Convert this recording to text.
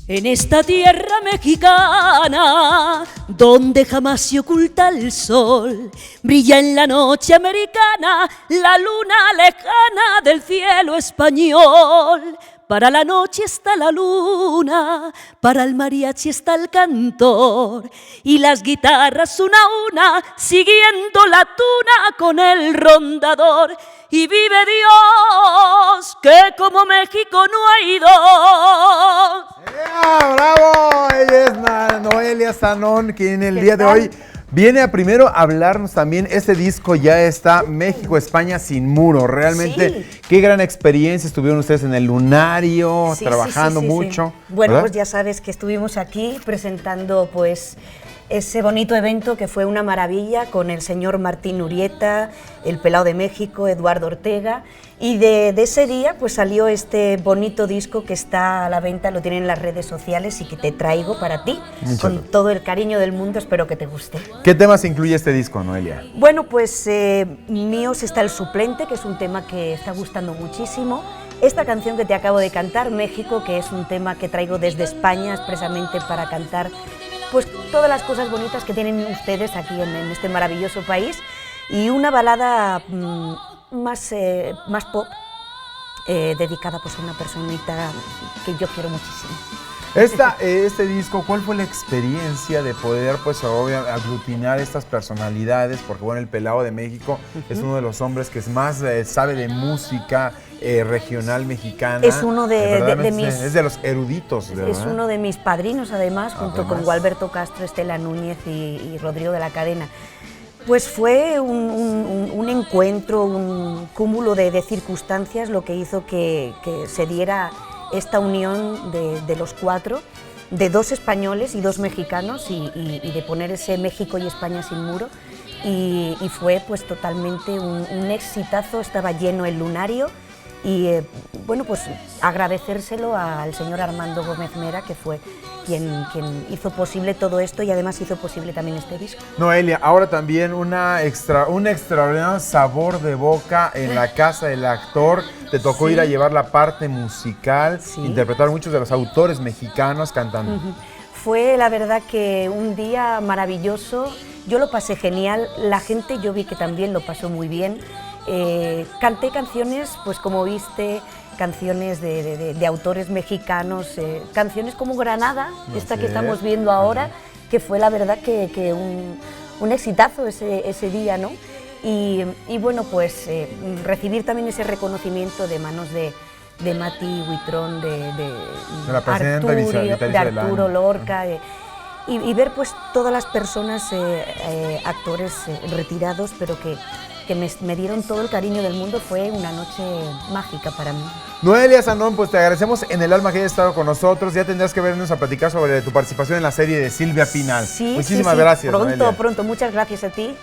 En esta tierra mexicana, donde jamás se oculta el sol, brilla en la noche americana la luna lejana del cielo español. Para la noche está la luna, para el mariachi está el cantor, y las guitarras una a una siguiendo la tuna con el rondador. Y vive Dios, que como México no hay dos. ¡Bravo! Ella es Noelia Sanón, quien el día de hoy viene a primero hablarnos también. Este disco ya está, México, España sin muro. Realmente, qué gran experiencia. Estuvieron ustedes en el Lunario, trabajando mucho. Bueno, ¿verdad? pues ya sabes que estuvimos aquí presentando pues ese bonito evento que fue una maravilla con el señor Martín Urieta, el Pelao de México, Eduardo Ortega, y de ese día pues salió este bonito disco que está a la venta, lo tienen en las redes sociales y que te traigo para ti, con todo el cariño del mundo, espero que te guste. ¿Qué temas incluye este disco, Noelia? Bueno, pues míos está El Suplente, que es un tema que está gustando muchísimo. Esta canción que te acabo de cantar, México, que es un tema que traigo desde España expresamente para cantar pues todas las cosas bonitas que tienen ustedes aquí en este maravilloso país, y una balada más pop, dedicada pues a una personita que yo quiero muchísimo. Este disco, ¿cuál fue la experiencia de poder pues aglutinar estas personalidades? Porque bueno, el Pelao de México es uno de los hombres que más sabe de música regional mexicana. Es uno de mis... Es de los eruditos, ¿verdad? Es uno de mis padrinos además, junto con Gualberto Castro, Estela Núñez y Rodrigo de la Cadena. Pues fue un encuentro, un cúmulo de circunstancias lo que hizo que se diera esta unión de los cuatro, de dos españoles y dos mexicanos, y de poner ese México y España sin muro, y fue pues totalmente un exitazo. Estaba lleno el Lunario, y bueno, pues agradecérselo al señor Armando Gómez Mera, que fue quien hizo posible todo esto, y además hizo posible también este disco. Noelia, ahora también un extraordinario sabor de boca en la casa del actor. Te tocó ir a llevar la parte musical, interpretar muchos de los autores mexicanos cantando. Fue la verdad que un día maravilloso, yo lo pasé genial, la gente yo vi que también lo pasó muy bien. Canté canciones, pues como viste, canciones de autores mexicanos, canciones como Granada, esta que estamos viendo ahora, que fue la verdad que un exitazo ese día, ¿no? Y bueno, pues recibir también ese reconocimiento de manos de Mati Huitrón, de Arturo Lorca, y ver pues todas las personas, actores retirados, pero que me dieron todo el cariño del mundo. Fue una noche mágica para mí. Noelia Sanón, pues te agradecemos en el alma que hayas estado con nosotros. Ya tendrás que vernos a platicar sobre tu participación en la serie de Silvia Pinal. Sí, Muchísimas gracias, pronto, Noelia. pronto. Muchas gracias a ti.